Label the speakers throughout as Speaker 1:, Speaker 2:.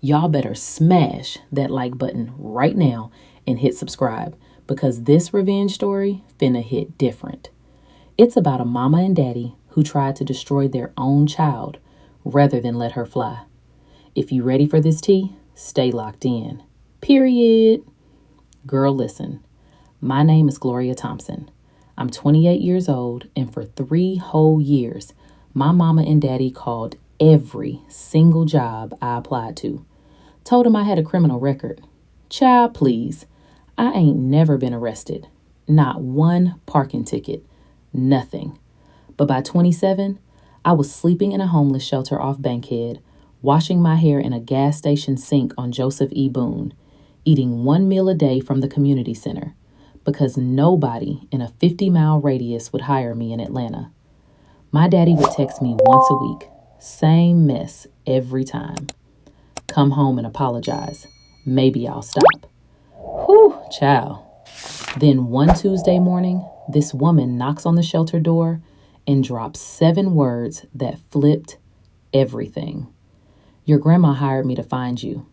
Speaker 1: y'all better smash that like button right now and hit subscribe because this revenge story finna hit different. It's about a mama and daddy who tried to destroy their own child rather than let her fly. If you ready for this tea, stay locked in. Period. Girl, listen. My name is Gloria Thompson. I'm 28 years old, and for 3 whole years, my mama and daddy called every single job I applied to. Told them I had a criminal record. Child, please. I ain't never been arrested. Not one parking ticket. Nothing. But by 27, I was sleeping in a homeless shelter off Bankhead, washing my hair in a gas station sink on Joseph E. Boone, eating 1 meal a day from the community center, because nobody in a 50-mile radius would hire me in Atlanta. My daddy would text me once a week. Same mess every time. Come home and apologize. Maybe I'll stop. Whew, child. Then one Tuesday morning, this woman knocks on the shelter door and drops 7 words that flipped everything. Your grandma hired me to find you.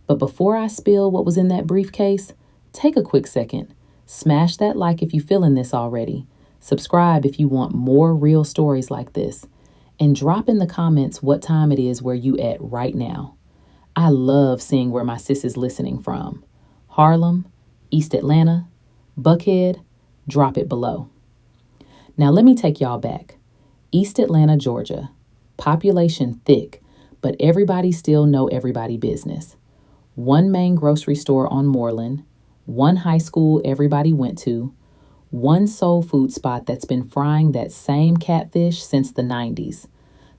Speaker 1: But before I spill what was in that briefcase, take a quick second. Smash that like if you feeling this already. Subscribe if you want more real stories like this. And drop in the comments what time it is where you at right now. I love seeing where my sis is listening from. Harlem, East Atlanta, Buckhead, drop it below. Now let me take y'all back. East Atlanta, Georgia. Population thick, but everybody still know everybody business. 1 main grocery store on Moreland, 1 high school everybody went to, 1 soul food spot that's been frying that same catfish since the 90s.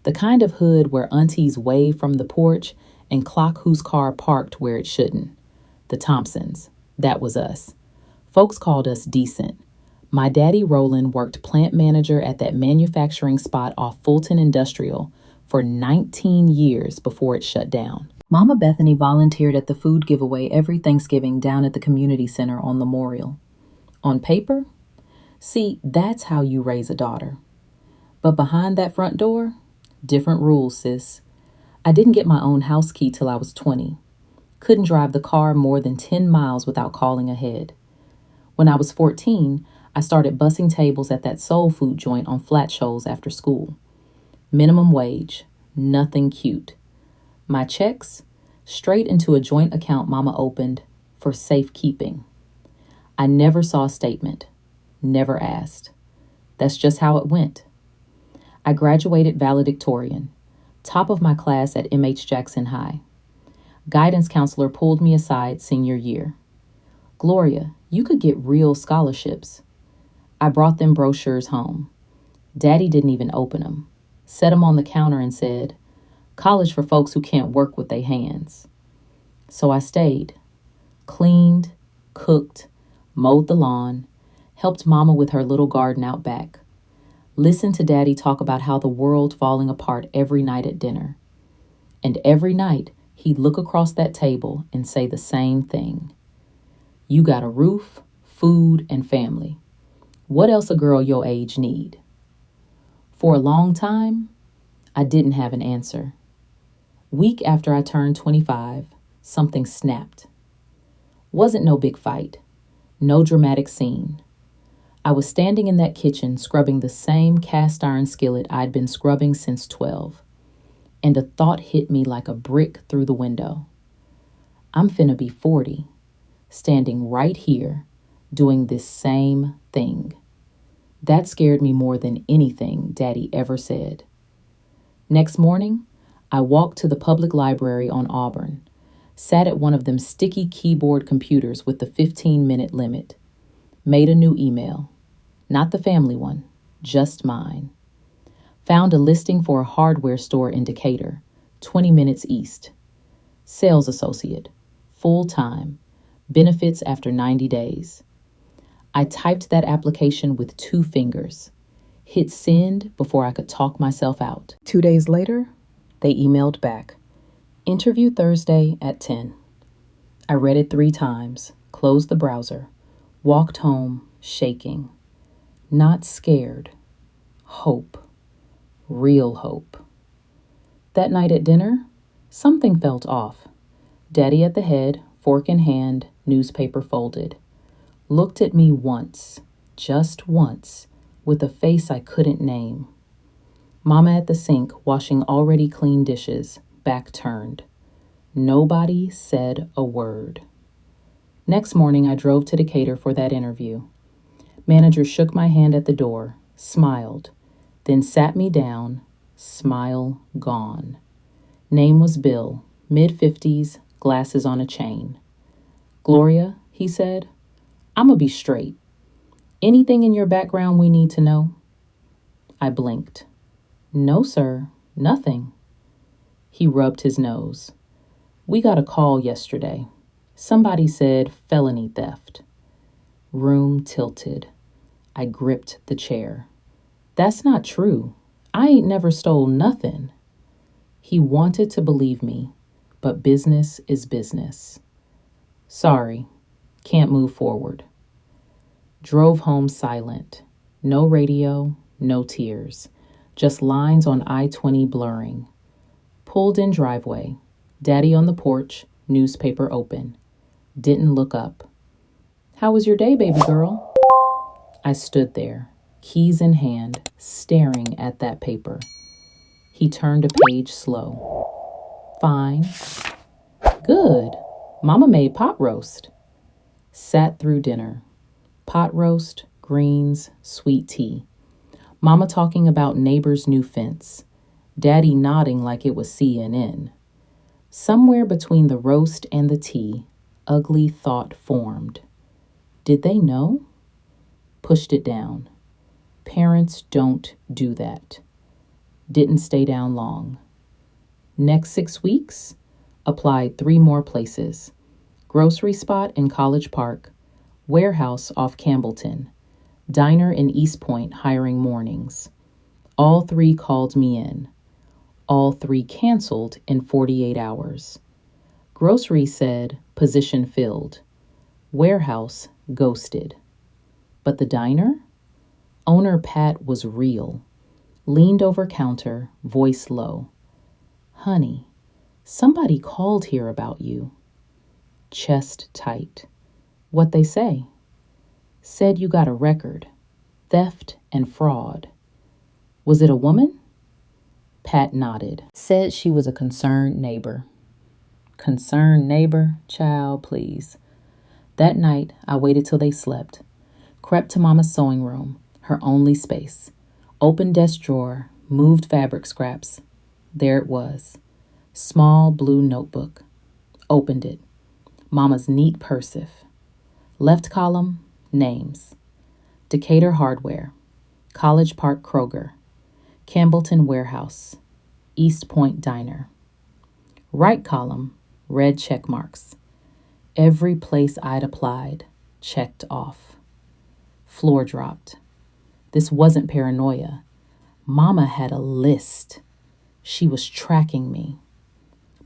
Speaker 1: The kind of hood where aunties wave from the porch and clock whose car parked where it shouldn't. The Thompsons. That was us. Folks called us decent. My daddy Roland worked plant manager at that manufacturing spot off Fulton Industrial for 19 years before it shut down. Mama Bethany volunteered at the food giveaway every Thanksgiving down at the community center on Memorial. On paper? See, that's how you raise a daughter. But behind that front door, different rules, sis. I didn't get my own house key till I was 20. Couldn't drive the car more than 10 miles without calling ahead. When I was 14, I started bussing tables at that soul food joint on Flat Shoals after school. Minimum wage, nothing cute. My checks, straight into a joint account Mama opened for safekeeping. I never saw a statement, never asked. That's just how it went. I graduated valedictorian, top of my class at M.H. Jackson High. Guidance counselor pulled me aside senior year. Gloria, you could get real scholarships. I brought them brochures home. Daddy didn't even open them. Set them on the counter and said, college for folks who can't work with their hands. So I stayed, cleaned, cooked, mowed the lawn, helped Mama with her little garden out back, listened to Daddy talk about how the world falling apart every night at dinner. And every night, he'd look across that table and say the same thing. You got a roof, food, and family. What else a girl your age need? For a long time, I didn't have an answer. Week after I turned 25, something snapped. Wasn't no big fight, no dramatic scene. I was standing in that kitchen scrubbing the same cast iron skillet I'd been scrubbing since 12, and a thought hit me like a brick through the window. I'm finna be 40, standing right here, doing this same thing. That scared me more than anything Daddy ever said. Next morning, I walked to the public library on Auburn, sat at one of them sticky keyboard computers with the 15-minute limit, made a new email, not the family one, just mine. Found a listing for a hardware store in Decatur, 20 minutes east. Sales associate, full-time, benefits after 90 days. I typed that application with 2 fingers, hit send before I could talk myself out. 2 days later, they emailed back. Interview Thursday at 10. I read it 3 times, closed the browser, walked home, shaking. Not scared. Hope. Real hope. That night at dinner, something felt off. Daddy at the head, fork in hand, newspaper folded. Looked at me once, just once, with a face I couldn't name. Mama at the sink, washing already clean dishes, back turned. Nobody said a word. Next morning, I drove to Decatur for that interview. Manager shook my hand at the door, smiled, then sat me down, smile gone. Name was Bill, mid-50s, glasses on a chain. Gloria, he said, I'ma be straight. Anything in your background we need to know? I blinked. No, sir, nothing. He rubbed his nose. We got a call yesterday. Somebody said felony theft. Room tilted. I gripped the chair. That's not true. I ain't never stole nothing. He wanted to believe me, but business is business. Sorry, can't move forward. Drove home silent. No radio, no tears. Just lines on I-20 blurring. Pulled in driveway. Daddy on the porch, newspaper open. Didn't look up. How was your day, baby girl? I stood there, keys in hand, staring at that paper. He turned a page slow. Fine. Good. Mama made pot roast. Sat through dinner. Pot roast, greens, sweet tea. Mama talking about neighbor's new fence. Daddy nodding like it was CNN. Somewhere between the roast and the tea, ugly thought formed. Did they know? Pushed it down. Parents don't do that. Didn't stay down long. Next 6 weeks, applied 3 more places. Grocery spot in College Park, warehouse off Campbellton, diner in East Point hiring mornings. All 3 called me in. All 3 canceled in 48 hours. Grocery said position filled. Warehouse ghosted. But the diner? Owner Pat was real. Leaned over counter, voice low. Honey, somebody called here about you. Chest tight. What they say? Said you got a record. Theft and fraud. Was it a woman? Pat nodded. Said she was a concerned neighbor. Concerned neighbor? Child, please. That night, I waited till they slept. Crept to Mama's sewing room, her only space. Opened desk drawer, moved fabric scraps. There it was. Small blue notebook. Opened it. Mama's neat cursive. Left column, names. Decatur Hardware. College Park Kroger. Campbellton Warehouse. East Point Diner. Right column, red check marks. Every place I'd applied, checked off. Floor dropped. This wasn't paranoia. Mama had a list. She was tracking me.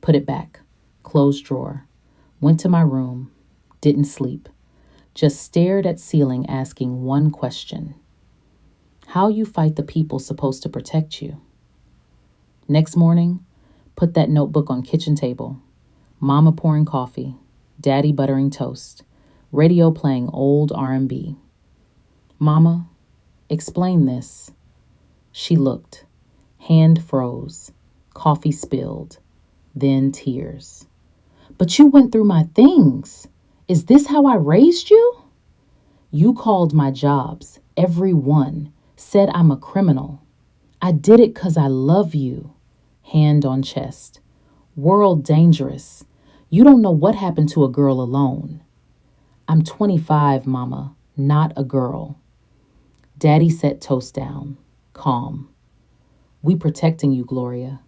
Speaker 1: Put it back. Closed drawer. Went to my room. Didn't sleep. Just stared at ceiling asking one question. How you fight the people supposed to protect you? Next morning, put that notebook on kitchen table. Mama pouring coffee. Daddy buttering toast. Radio playing old R&B. Mama, explain this. She looked. Hand froze. Coffee spilled. Then tears. But you went through my things. Is this how I raised you? You called my jobs, every one, said I'm a criminal. I did it 'cause I love you. Hand on chest. World dangerous. You don't know what happened to a girl alone. I'm 25, Mama, not a girl. Daddy set toast down, calm. We protecting you, Gloria.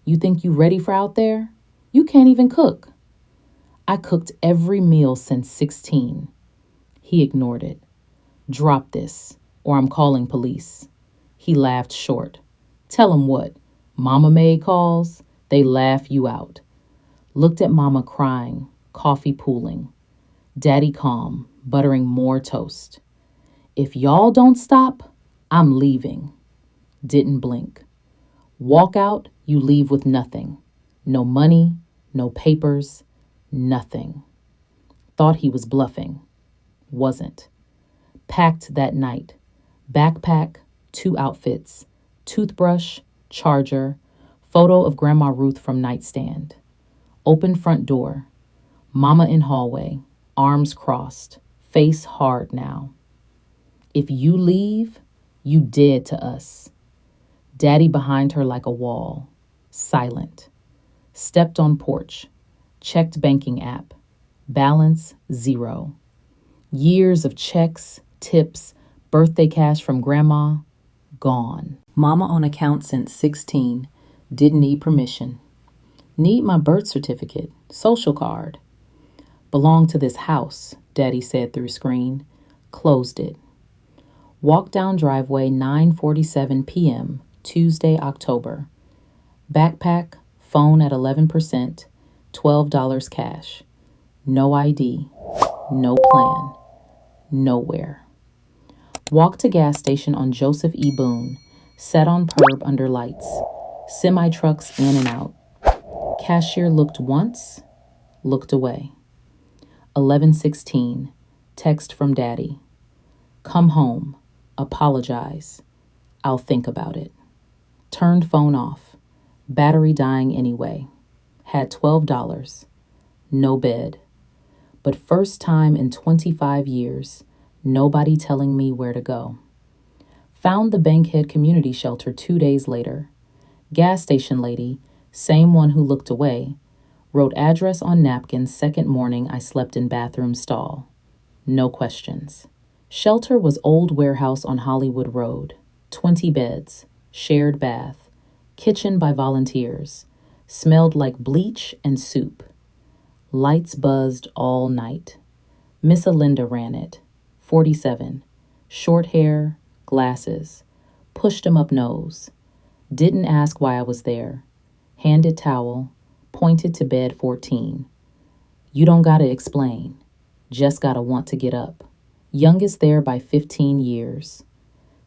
Speaker 1: You think you ready for out there? You can't even cook. I cooked every meal since 16. He ignored it. Drop this, or I'm calling police. He laughed short. Tell him what? Mama made calls? They laugh you out. Looked at Mama crying, coffee pooling. Daddy calm, buttering more toast. If y'all don't stop, I'm leaving. Didn't blink. Walk out, you leave with nothing. No money, no papers, Nothing. Thought he was bluffing. Wasn't. Packed that night. Backpack, 2 outfits, toothbrush, charger, photo of Grandma Ruth from nightstand. Open front door. Mama in hallway, arms crossed, face hard now. If you leave, you dead to us. Daddy behind her like a wall, silent. Stepped on porch, checked banking app, balance 0. Years of checks, tips, birthday cash from Grandma, gone. Mama on account since 16, didn't need permission. Need my birth certificate, social card. Belong to this house, Daddy said through screen. Closed it. Walk down driveway 9:47 p.m., Tuesday, October. Backpack, phone at 11%, $12 cash. No ID, no plan, nowhere. Walk to gas station on Joseph E. Boone, set on perb under lights. Semi-trucks in and out. Cashier looked once, looked away. 11:16, text from Daddy. Come home, apologize. I'll think about it. Turned phone off. Battery dying anyway. Had $12. No bed. But first time in 25 years, nobody telling me where to go. Found the Bankhead Community Shelter 2 days later. Gas station lady, same one who looked away, wrote address on napkin second morning I slept in bathroom stall. No questions. Shelter was old warehouse on Hollywood Road. 20 beds, shared bath, kitchen by volunteers, smelled like bleach and soup. Lights buzzed all night. Miss Alinda ran it. 47. Short hair, glasses. Pushed him up nose. Didn't ask why I was there. Handed towel. Pointed to bed 14. You don't gotta explain. Just gotta want to get up. Youngest there by 15 years.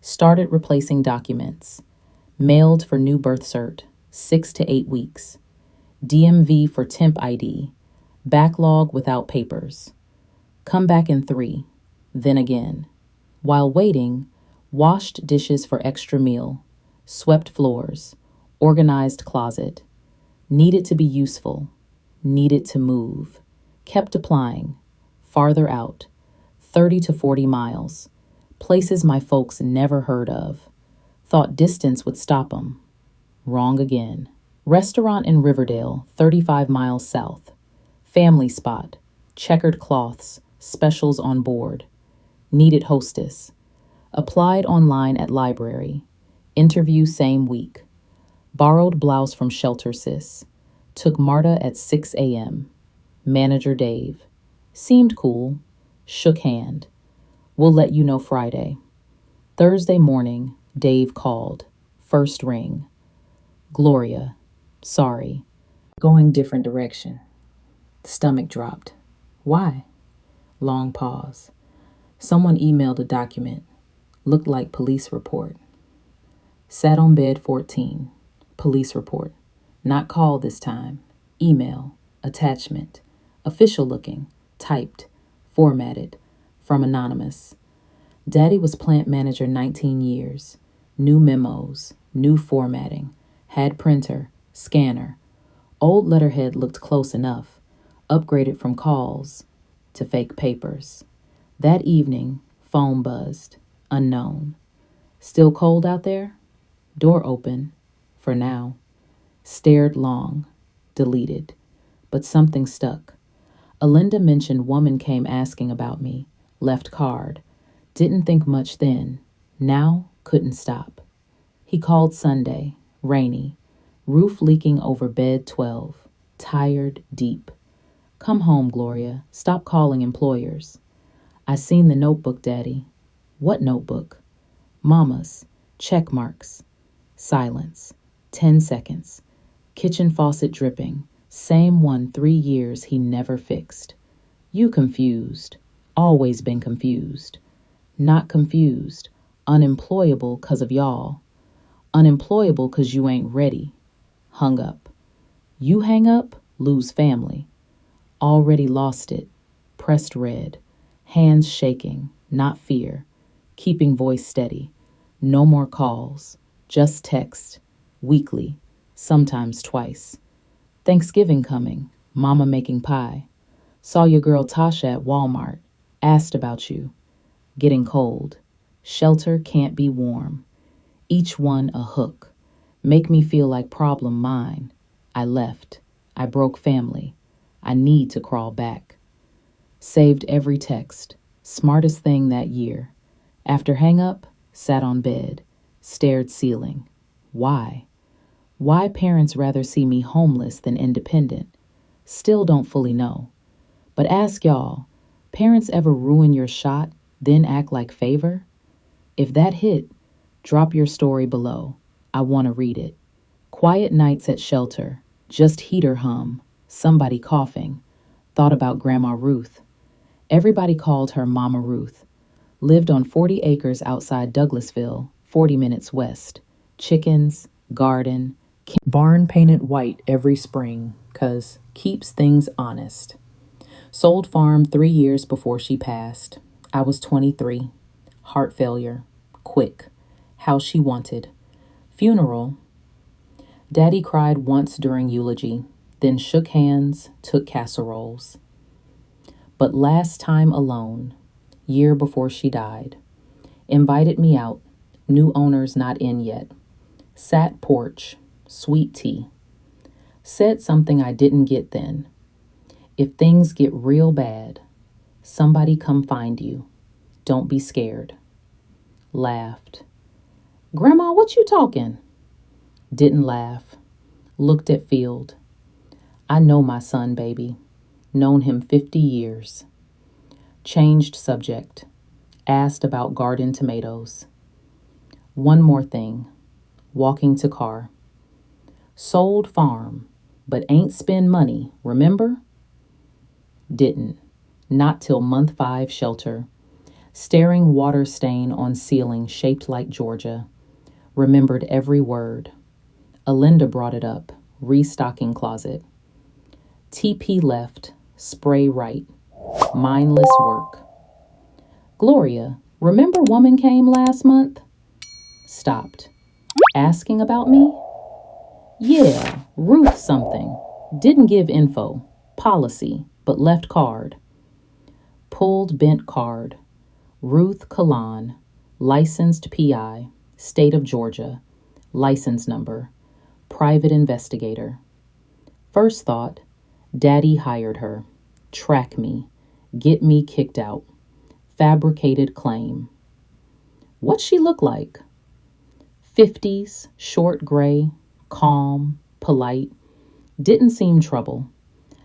Speaker 1: Started replacing documents. Mailed for new birth cert, 6 to 8 weeks. DMV for temp ID. Backlog without papers. Come back in 3. Then again. While waiting, washed dishes for extra meal. Swept floors. Organized closet. Needed to be useful. Needed to move. Kept applying. Farther out. 30 to 40 miles. Places my folks never heard of. Thought distance would stop 'em. Wrong again. Restaurant in Riverdale, 35 miles south. Family spot. Checkered cloths. Specials on board. Needed hostess. Applied online at library. Interview same week. Borrowed blouse from shelter sis. Took Marta at 6 a.m. Manager Dave. Seemed cool. Shook hand. We'll let you know Friday. Thursday morning, Dave called. First ring. Gloria. Sorry. Going different direction. Stomach dropped. Why? Long pause. Someone emailed a document. Looked like police report. Sat on bed 14. Police report. Not call this time. Email. Attachment. Official looking. Typed. Formatted. From anonymous. Daddy was plant manager 19 years. New memos. New formatting. Had printer. Scanner. Old letterhead looked close enough. Upgraded from calls to fake papers. That evening, phone buzzed. Unknown. Still cold out there? Door open. For now. Stared long. Deleted. But something stuck. Alinda mentioned woman came asking about me. Left card. Didn't think much then. Now, couldn't stop. He called Sunday. Rainy. Roof leaking over bed 12. Tired, deep. Come home, Gloria. Stop calling employers. I seen the notebook, Daddy. What notebook? Mama's. Check marks. Silence. 10 seconds. Kitchen faucet dripping. Same one 3 years he never fixed. You confused. Always been confused. Not confused. Unemployable 'cause of y'all. Unemployable 'cause you ain't ready. Hung up. You hang up, lose family. Already lost it. Pressed red. Hands shaking, not fear. Keeping voice steady. No more calls. Just text. Weekly. Sometimes twice. Thanksgiving coming. Mama making pie. Saw your girl Tasha at Walmart. Asked about you. Getting cold. Shelter can't be warm. Each one a hook. Make me feel like problem mine. I left. I broke family. I need to crawl back. Saved every text. Smartest thing that year. After hang up, sat on bed. Stared ceiling. Why? Why parents rather see me homeless than independent? Still don't fully know. But ask y'all, parents ever ruin your shot, then act like favor? If that hit, drop your story below. I want to read it. Quiet nights at shelter, just heater hum, somebody coughing. Thought about Grandma Ruth. Everybody called her Mama Ruth. Lived on 40 acres outside Douglasville, 40 minutes west. Chickens, garden, barn painted white every spring, 'cause keeps things honest. Sold farm 3 years before she passed. I was 23. Heart failure. Quick. How she wanted. Funeral. Daddy cried once during eulogy, then shook hands, took casseroles. But last time alone, year before she died, invited me out, new owners not in yet. Sat porch, sweet tea. Said something I didn't get then. If things get real bad, somebody come find you. Don't be scared. Laughed. Grandma, what you talking? Didn't laugh. Looked at Field. I know my son, baby. Known him 50 years. Changed subject. Asked about garden tomatoes. One more thing. Walking to car. Sold farm, but ain't spend money, remember? Didn't. Not till month 5 shelter. Staring water stain on ceiling shaped like Georgia. Remembered every word. Alinda brought it up. Restocking closet. TP left. Spray right. Mindless work. Gloria, remember woman came last month? Stopped. Asking about me? Yeah, Ruth something. Didn't give info. Policy, but left card. Pulled bent card. Ruth Kalan, licensed PI, state of Georgia, license number, private investigator. First thought, Daddy hired her. Track me. Get me kicked out. Fabricated claim. What'd she look like? 50s, short gray, calm, polite. Didn't seem trouble.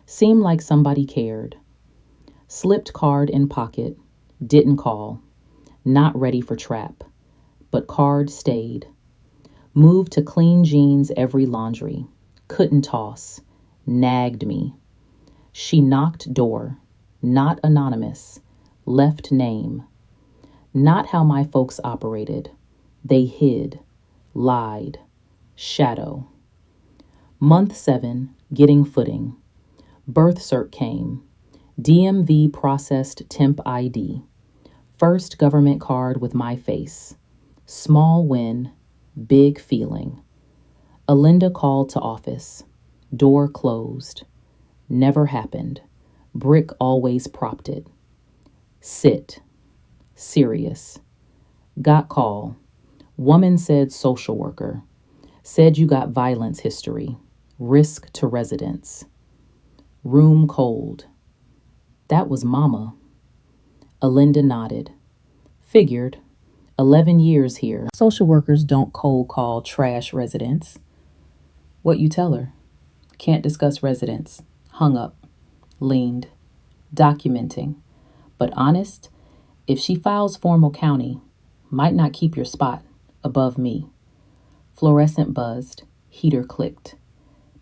Speaker 1: Seemed like somebody cared. Slipped card in pocket. Didn't call. Not ready for trap. But card stayed. Moved to clean jeans every laundry. Couldn't toss. Nagged me. She knocked door. Not anonymous. Left name. Not how my folks operated. They hid. Lied. Shadow. Month 7, getting footing. Birth cert came. DMV processed temp ID. First government card with my face. Small win, big feeling. Alinda called to office. Door closed. Never happened. Brick always propped it. Sit. Serious. Got call. Woman said social worker. Said you got violence history. Risk to residents. Room cold. That was Mama. Alinda nodded. Figured. 11 years here. Social workers don't cold call trash residents. What you tell her? Can't discuss residents. Hung up. Leaned. Documenting. But honest, if she files formal county, might not keep your spot above me. Fluorescent buzzed. Heater clicked.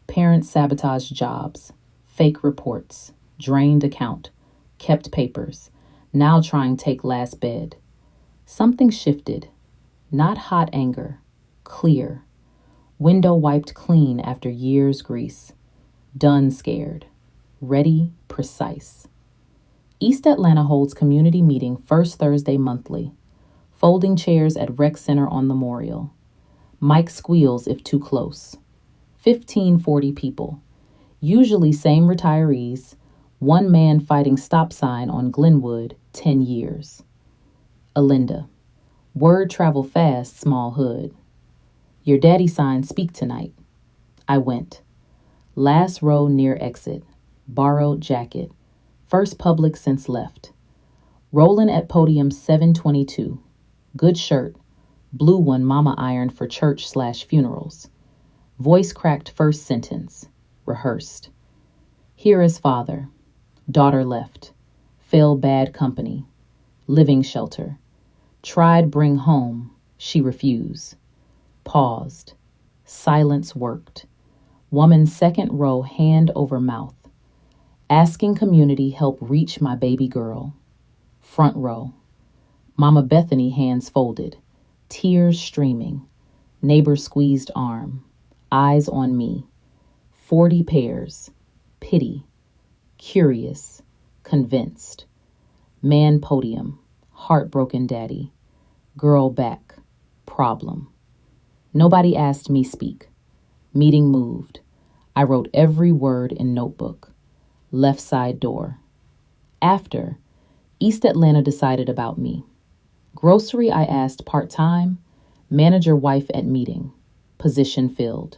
Speaker 1: Parents sabotage jobs. Fake reports. Drained account. Kept papers. Now trying take last bed. Something shifted. Not hot anger. Clear. Window wiped clean after years grease. Done scared. ready, precise. East Atlanta holds community meeting first Thursday monthly. Folding chairs at rec center on Memorial. Mike squeals if too close. 1540 people. Usually same retirees. One man fighting stop sign on Glenwood, 10 years. Alinda. Word travel fast, small hood. Your daddy sign speak tonight. I went. Last row near exit. Borrowed jacket. First public since left. Rolling at podium 722. Good shirt. Blue one mama ironed for church/funerals. Voice cracked first sentence. Rehearsed. Here is father. Daughter left. Fell bad company. Living shelter. Tried bring home. She refused. Paused. Silence worked. Woman second row hand over mouth. Asking community help reach my baby girl. Front row. Mama Bethany hands folded. Tears streaming. Neighbor squeezed arm. Eyes on me. 40 pairs. Pity. Curious. Convinced. Man podium. Heartbroken daddy. Girl back. Problem. Nobody asked me speak. Meeting moved. I wrote every word in notebook. Left side door. After, East Atlanta decided about me. Grocery I asked part-time. Manager wife at meeting. Position filled.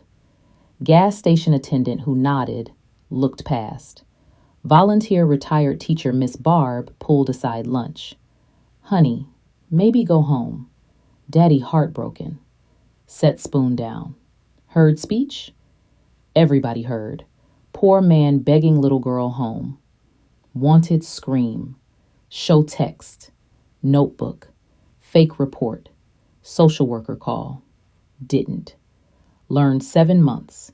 Speaker 1: Gas station attendant who nodded, looked past. Volunteer retired teacher Miss Barb pulled aside lunch. Honey, maybe go home. Daddy heartbroken. Set spoon down. Heard speech? Everybody heard. Poor man begging little girl home. Wanted scream. Show text. Notebook. Fake report. Social worker call. Didn't. Learned 7 months.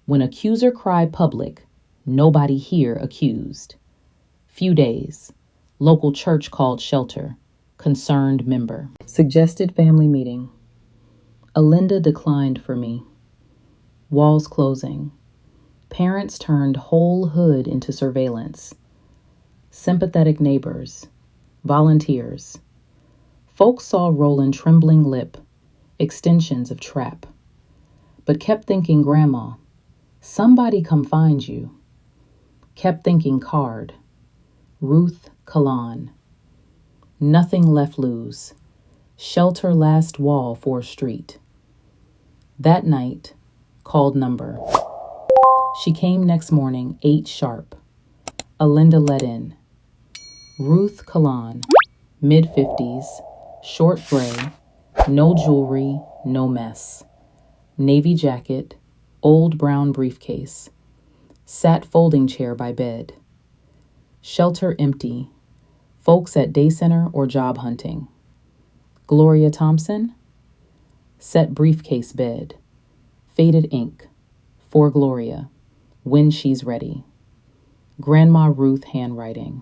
Speaker 1: When accuser cry public, nobody here accused. Few days. Local church called shelter. Concerned member. Suggested family meeting. Alinda declined for me. Walls closing. Parents turned whole hood into surveillance. Sympathetic neighbors. Volunteers. Folks saw Roland trembling lip. Extensions of trap. But kept thinking grandma. Somebody come find you. Kept thinking card. Ruth Kalan. Nothing left loose. Shelter last wall 4th Street. That night, called number. She came next morning, 8 sharp. Alinda let in. Ruth Kalan, mid-50s, short gray, no jewelry, no mess. Navy jacket, old brown briefcase. Sat folding chair by bed. Shelter empty. Folks at day center or job hunting. Gloria Thompson. Set briefcase bed. Faded ink. For Gloria. When she's ready. Grandma Ruth handwriting.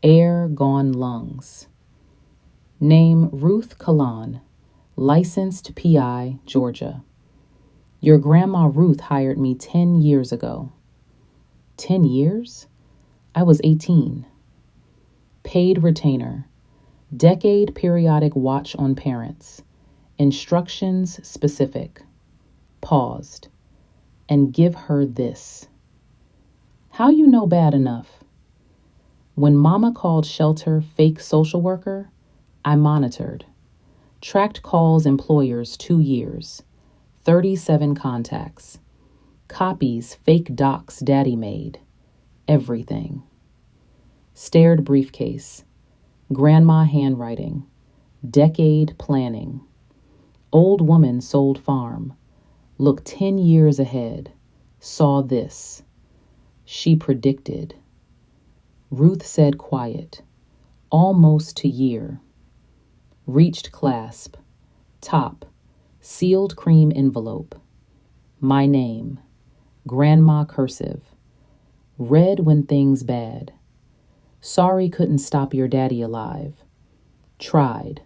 Speaker 1: Air gone lungs. Name Ruth Kalan. Licensed PI, Georgia. Your grandma Ruth hired me 10 years ago. 10 years? I was 18. Paid retainer. Decade periodic watch on parents. Instructions specific. Paused. And give her this. How you know bad enough? When mama called shelter fake social worker, I monitored. Tracked calls employers 2 years. 37 contacts. Copies fake docs daddy made. Everything. Stared briefcase. Grandma handwriting. Decade planning. Old woman sold farm. Looked 10 years ahead. Saw this. She predicted. Ruth said quiet. Almost to year. Reached clasp. Top. Sealed cream envelope. My name. Grandma cursive. Read when things bad. Sorry couldn't stop your daddy alive. Tried.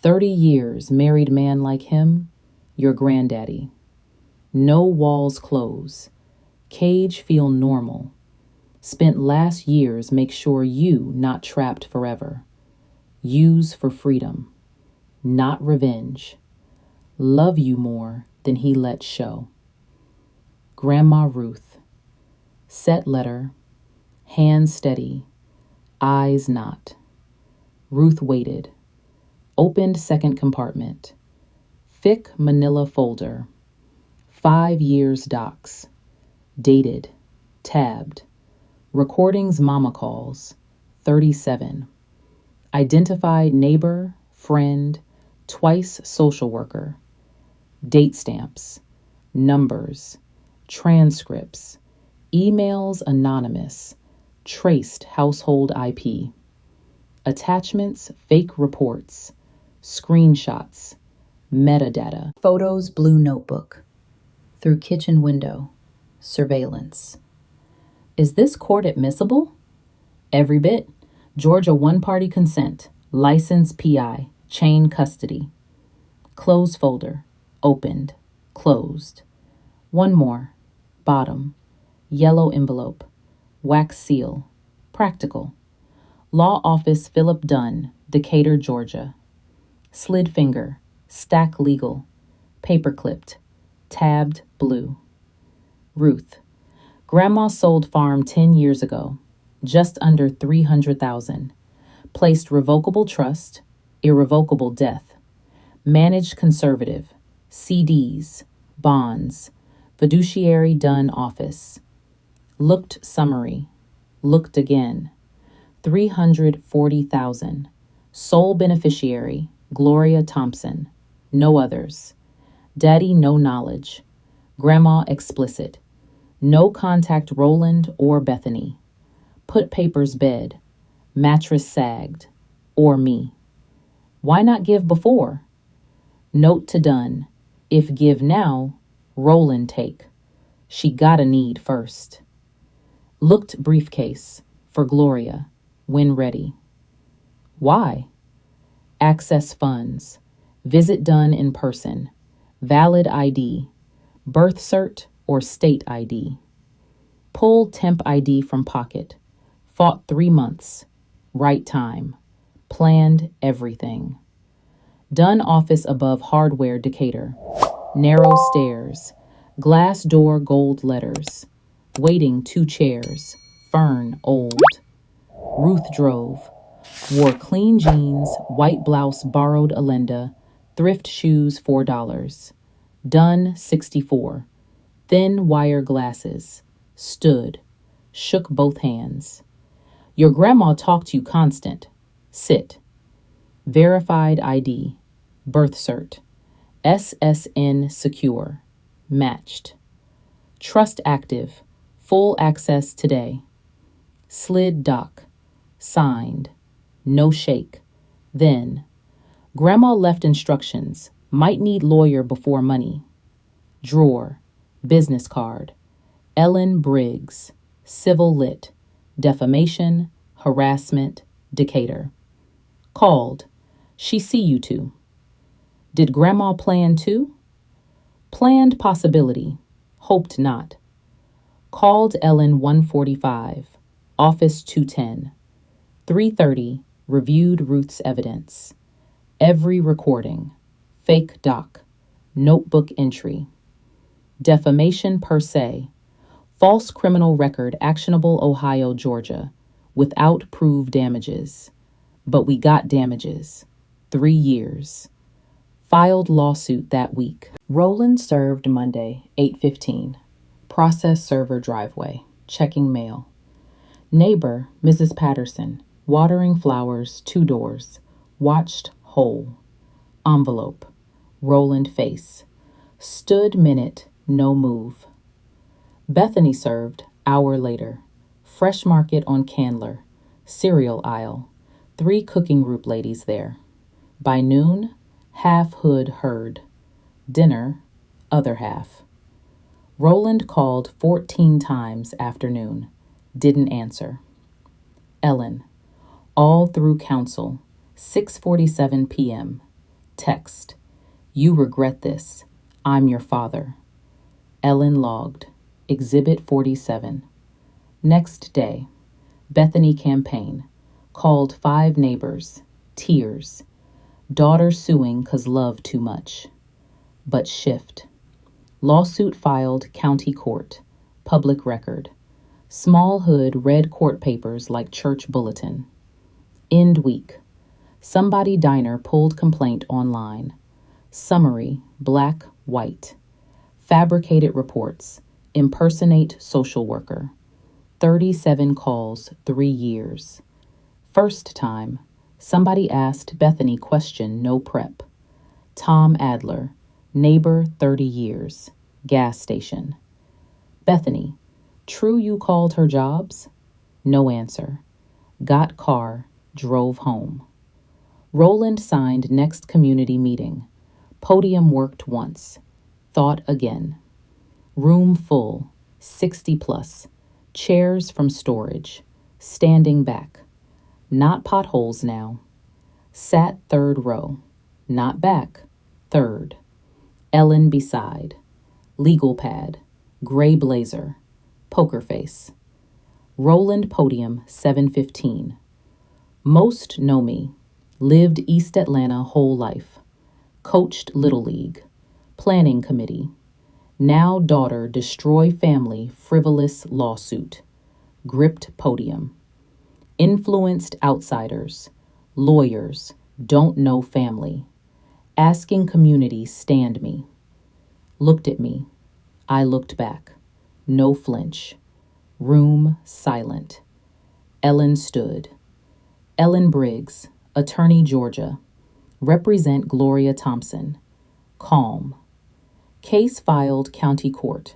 Speaker 1: 30 years married man like him. Your granddaddy. No walls close. Cage feel normal. Spent last years make sure you not trapped forever. Use for freedom, not revenge. Love you more than he let show. Grandma Ruth. Set letter, hands steady, eyes not. Ruth waited. Opened second compartment. Thick manila folder. 5 years docs. Dated. Tabbed. Recordings mama calls. 37. Identified neighbor, friend, twice social worker. Date stamps. Numbers. Transcripts. Emails anonymous. Traced household IP. Attachments fake reports. Screenshots. Metadata. Photos blue notebook. Through kitchen window. Surveillance. Is this court admissible? Every bit. Georgia one-party consent. License PI. Chain custody. Close folder. Opened. Closed. One more. Bottom. Yellow envelope. Wax seal. Practical. Law Office Philip Dunn, Decatur, Georgia. Slid finger. Stack legal. Paper clipped. Tabbed blue. Ruth. Grandma sold farm 10 years ago. Just under $300,000. Placed revocable trust. Irrevocable death. Managed conservative. CDs. Bonds. Fiduciary Dunn office. Looked summary. Looked again. $340,000. Sole beneficiary, Gloria Thompson. No others. Daddy no knowledge. Grandma explicit. No contact Roland or Bethany. Put papers bed. Mattress sagged. Or me. Why not give before? Note to Dunn. If give now, Roland take. She gotta need first. Looked briefcase. For Gloria. When ready. Why? Access funds. Visit done in person. Valid ID. Birth cert or state ID. Pull temp ID from pocket. Fought 3 months. Right time. Planned everything. Done office above hardware Decatur. Narrow stairs. Glass door gold letters. Waiting 2 chairs. Fern old. Ruth drove. Wore clean jeans, white blouse borrowed Alenda, thrift shoes $4. Dunn 64. Thin wire glasses. Stood. Shook both hands. Your grandma talked you constant. Sit. Verified ID. Birth cert. SSN secure. Matched. Trust active. Full access today. Slid doc. Signed. No shake. Then. Grandma left instructions. Might need lawyer before money. Drawer. Business card. Ellen Briggs. Civil lit. Defamation. Harassment. Decatur. Called. She see you two. Did Grandma plan too? Planned possibility. Hoped not. Called Ellen 145. Office 210. 3:30. Reviewed Ruth's evidence. Every recording. Fake doc. Notebook entry. Defamation per se. False criminal record actionable Ohio, Georgia. Without proved damages. But we got damages. 3 years. Filed lawsuit that week. Roland served Monday, 8:15. Process server driveway. Checking mail. Neighbor, Mrs. Patterson. Watering flowers, 2 doors. Watched whole. Envelope. Roland face. Stood minute, no move. Bethany served, hour later. Fresh market on Candler. Cereal aisle. 3 cooking group ladies there. By noon, half hood herd. Dinner, other half. Roland called 14 times afternoon. Didn't answer. Ellen. All through counsel. 6:47 p.m. Text. You regret this. I'm your father. Ellen logged. Exhibit 47. Next day, Bethany campaign. Called 5 neighbors. Tears. Daughter suing 'cause love too much. But shift. Lawsuit filed county court. Public record. Small hood red court papers like church bulletin. End week. Somebody diner pulled complaint online. Summary, black, white. Fabricated reports. Impersonate social worker. 37 calls, 3 years. First time, somebody asked Bethany question, no prep. Tom Adler, neighbor 30 years, gas station. Bethany, true you called her jobs? No answer. Got car, drove home. Roland signed next community meeting. Podium worked once. Thought again. Room full, 60 plus. Chairs from storage. Standing back. Not potholes now. Sat third row. Not back. Third. Ellen beside. Legal pad. Gray blazer. Poker face. Roland podium 7:15. Most know me. Lived East Atlanta whole life. Coached Little League. Planning committee. Now daughter destroy family frivolous lawsuit. Gripped podium. Influenced outsiders. Lawyers. Don't know family. Asking community stand me. Looked at me. I looked back. No flinch. Room silent. Ellen stood. Ellen Briggs, Attorney Georgia. Represent Gloria Thompson. Calm. Case filed county court.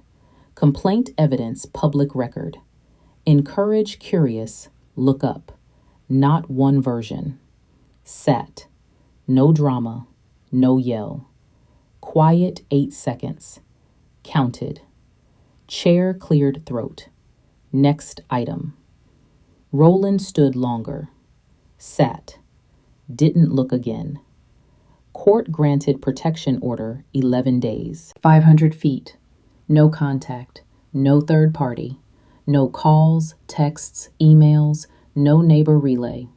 Speaker 1: Complaint evidence public record. Encourage curious, look up. Not one version. Sat. No drama, no yell. Quiet 8 seconds. Counted. Chair cleared throat. Next item. Roland stood longer. Sat. Didn't look again. Court granted protection order 11 days. 500 feet. No contact. No third party. No calls, texts, emails. No neighbor relay.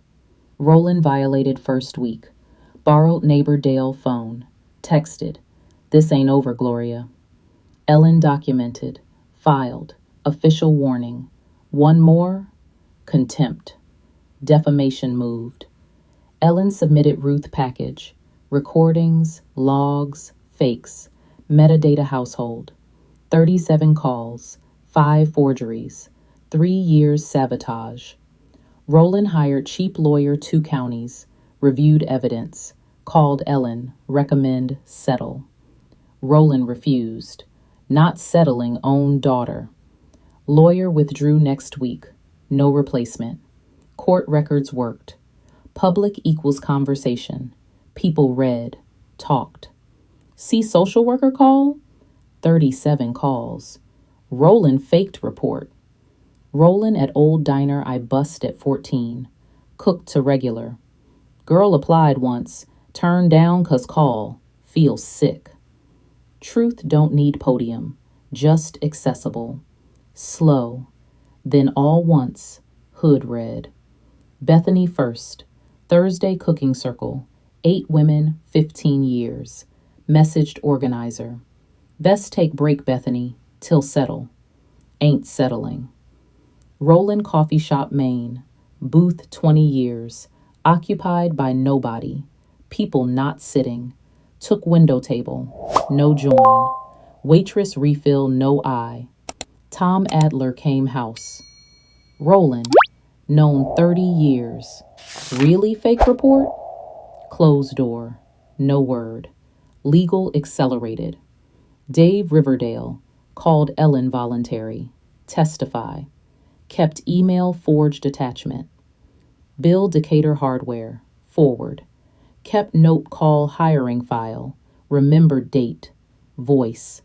Speaker 1: Roland violated first week. Borrowed neighbor Dale phone. Texted. This ain't over, Gloria. Ellen documented. Filed. Official warning. One more. Contempt. Defamation moved. Ellen submitted Ruth package. Recordings, logs, fakes, metadata household, 37 calls, 5 forgeries, 3 years sabotage. Roland hired cheap lawyer 2 counties, reviewed evidence, called Ellen, recommend settle. Roland refused, not settling own daughter. Lawyer withdrew next week, no replacement. Court records worked. Public equals conversation. People read, talked. See social worker call? 37 calls. Roland faked report. Roland at old diner I bust at 14. Cooked to regular. Girl applied once. Turned down 'cause call. Feels sick. Truth don't need podium. Just accessible. Slow. Then all once. Hood read. Bethany first. Thursday cooking circle. 8 women, 15 years. Messaged organizer. Best take break, Bethany, till settle. Ain't settling. Roland Coffee Shop, Maine. Booth 20 years. Occupied by nobody. People not sitting. Took window table. No join. Waitress refill, no eye. Tom Adler came house. Roland. Known 30 years. Really fake report? Closed door. No word. Legal accelerated. Dave Riverdale. Called Ellen voluntary. Testify. Kept email forged attachment. Bill Decatur hardware. Forward. Kept note call hiring file. Remembered date. Voice.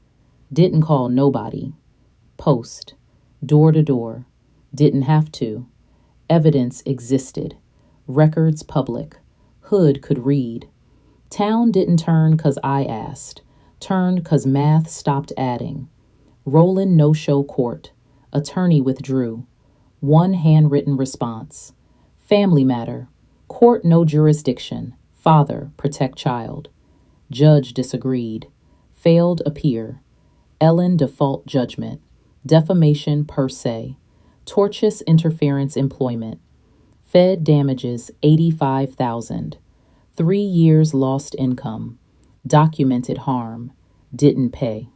Speaker 1: Didn't call nobody. Post. Door to door. Didn't have to. Evidence existed. Records public. Hood could read. Town didn't turn 'cause I asked. Turned 'cause math stopped adding. Roland no-show court. Attorney withdrew. One handwritten response. Family matter. Court no jurisdiction. Father protect child. Judge disagreed. Failed appear. Ellen default judgment. Defamation per se. Tortious interference employment. Fed damages 85,000. 3 years lost income. Documented harm. Didn't pay.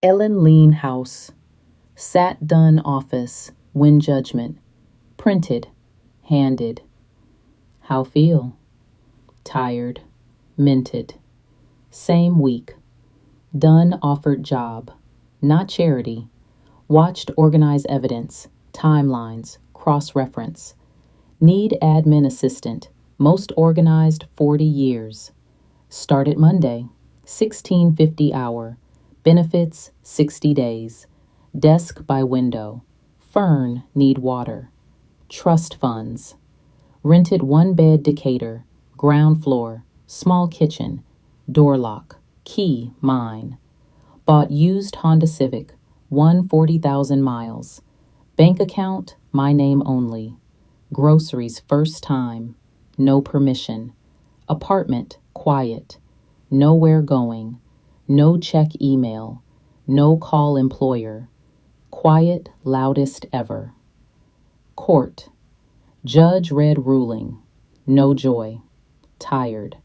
Speaker 1: Ellen Lean House. Sat done office. Win judgment. Printed. Handed. How feel? Tired. Minted. Same week. Done offered job. Not charity. Watched organize evidence. Timelines. Cross-reference. Need admin assistant. Most organized 40 years. Started Monday. 1650 hour. Benefits 60 days. Desk by window. Fern need water. Trust funds. Rented 1-bed Decatur. Ground floor. Small kitchen. Door lock. Key mine. Bought used Honda Civic. 140,000 miles. Bank account my name only. Groceries first time. No permission. Apartment quiet. Nowhere going. No check email. No call employer. Quiet loudest ever. Court. Judge read ruling. No joy. Tired.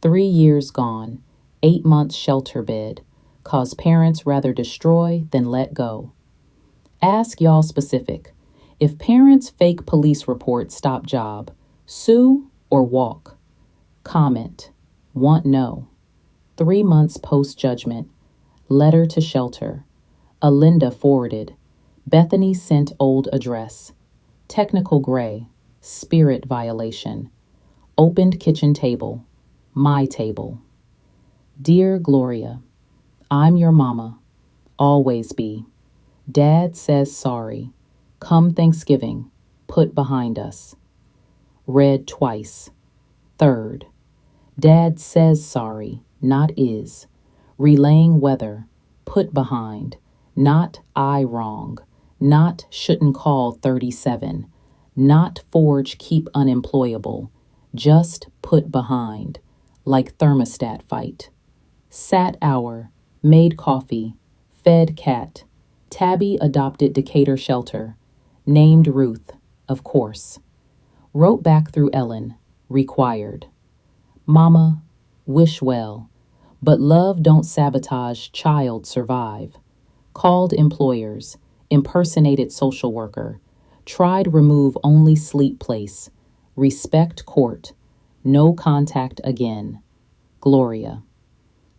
Speaker 1: 3 years gone. 8 months shelter bed. Cause parents rather destroy than let go. Ask y'all specific. If parents fake police report stop job, sue or walk? Comment. Want no. 3 months post judgment. Letter to shelter. Alinda forwarded. Bethany sent old address. Technical gray. Spirit violation. Opened kitchen table. My table. Dear Gloria, I'm your mama. Always be. Dad says sorry. Come Thanksgiving. Put behind us. Read twice. Third. Dad says sorry, not is. Relaying weather. Put behind. Not I wrong. Not shouldn't call 37. Not forge keep unemployable. Just put behind. Like thermostat fight. Sat hour. Made coffee. Fed cat. Tabby adopted Decatur shelter. Named Ruth, of course. Wrote back through Ellen. Required. Mama, wish well. But love don't sabotage child survive. Called employers. Impersonated social worker. Tried remove only sleep place. Respect court. No contact again. Gloria.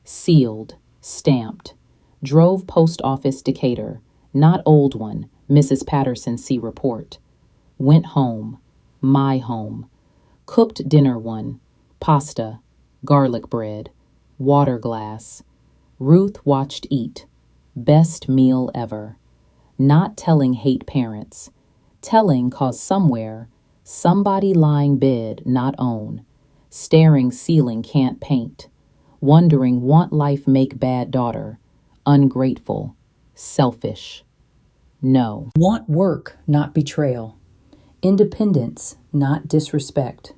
Speaker 1: Sealed. Stamped. Drove post office Decatur. Not old one. Mrs. Patterson see report. Went home. My home. Cooked dinner one. Pasta. Garlic bread. Water glass. Ruth watched eat. Best meal ever. Not telling hate parents. Telling cause somewhere. Somebody lying bed not own. Staring ceiling can't paint. Wondering want life make bad daughter. Ungrateful. Selfish. No. Want work, not betrayal. Independence, not disrespect.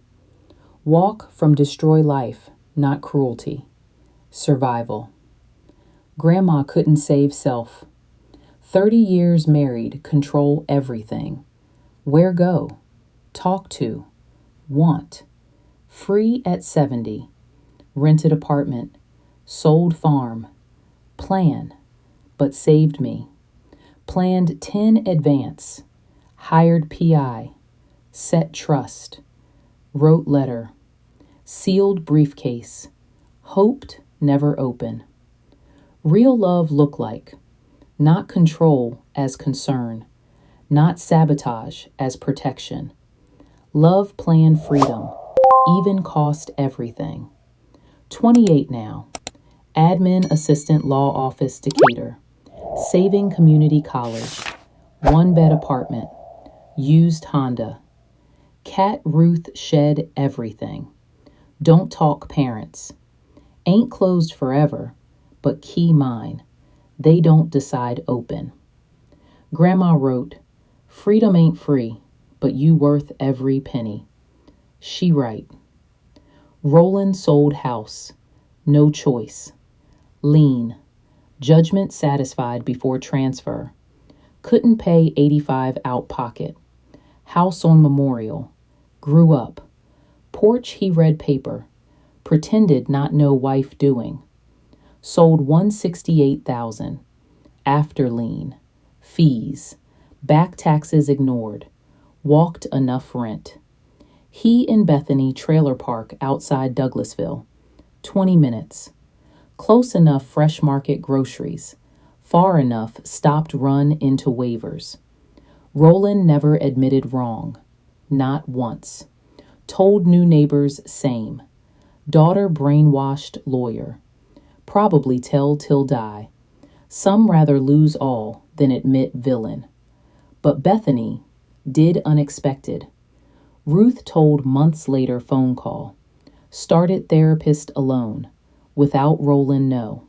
Speaker 1: Walk from destroy life, not cruelty. Survival. Grandma couldn't save self. 30 years married, control everything. Where go? Talk to. Want. Free at 70. Rented apartment. Sold farm. Plan. But saved me. Planned 10 advance. Hired PI. Set trust. Wrote letter. Sealed briefcase. Hoped never open. Real love look like. Not control as concern. Not sabotage as protection. Love plan freedom. Even cost everything. 28 now. Admin assistant law office Decatur. Saving community college. 1-bed apartment. Used Honda. Cat Ruth shed everything. Don't talk parents. Ain't closed forever, but key mine. They don't decide open. Grandma wrote, Freedom ain't free, but you worth every penny. She right. Roland sold house. No choice. Lien. Judgment satisfied before transfer. Couldn't pay 85 out pocket. House on Memorial. Grew up. Porch he read paper. Pretended not know wife doing. Sold 168,000. After lien. Fees. Back taxes ignored. Walked enough rent. He in Bethany trailer park outside Douglasville. 20 minutes. Close enough fresh market groceries. Far enough stopped run into waivers. Roland never admitted wrong. Not once. Told new neighbors same. Daughter brainwashed lawyer. Probably tell till die. Some rather lose all than admit villain. But Bethany did unexpected. Ruth told months later phone call. Started therapist alone. Without Roland know.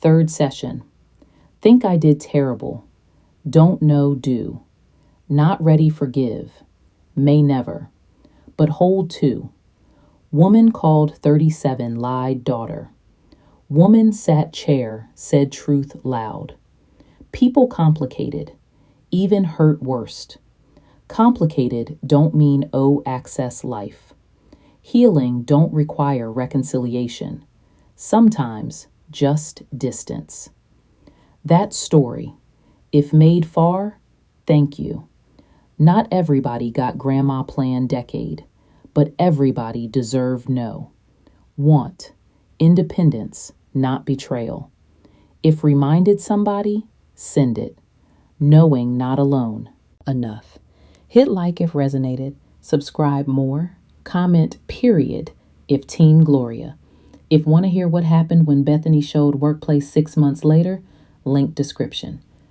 Speaker 1: Third session. Think I did terrible. Don't know do. Not ready forgive. May never. But hold to. Woman called 37 lied daughter. Woman sat chair, said truth loud. People complicated. Even hurt worst. Complicated don't mean access life. Healing don't require reconciliation. Sometimes just distance. That story. If made far, thank you. Not everybody got grandma plan decade, but everybody deserved no. Want. Independence, not betrayal. If reminded somebody, send it. Knowing not alone. Enough. Hit like if resonated. Subscribe more. Comment period if Team Gloria. If want to hear what happened when Bethany showed workplace 6 months later, link description.